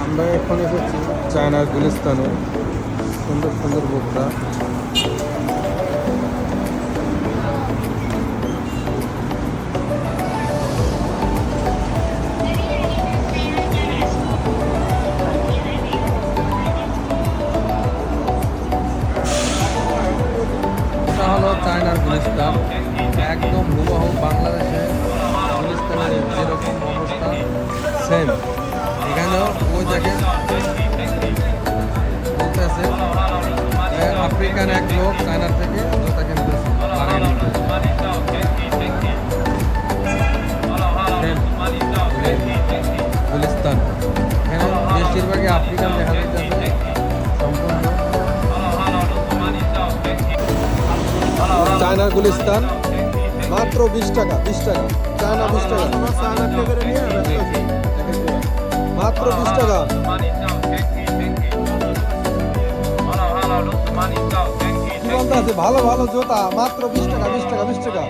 আমরা এখন এসেছি চায়নার গুলিস্তানে। সুন্দর সুন্দর বোকরা। এটা হলো চায়নার গুলিস্তান, একদম হুবহু বাংলাদেশে গুলিস্তানের যেরকম অবস্থা সেম এখানেও ওই জায়গায় বলতেছে আফ্রিকান এক লোক চায়নার থেকে জুতা কিনতেছে গুলিস্তান। এখানে বেশিরভাগই আফ্রিকান দেখা যাইতেছে সম্পূর্ণ। চায়নার গুলিস্তান মাত্র 20 টাকা, 20 টাকা চায়না, 20 টাকা মাত্র 20 টাকা। কি বলতে আছে, ভালো ভালো জুতা মাত্র 20 টাকা, 20 টাকা, 20 টাকা।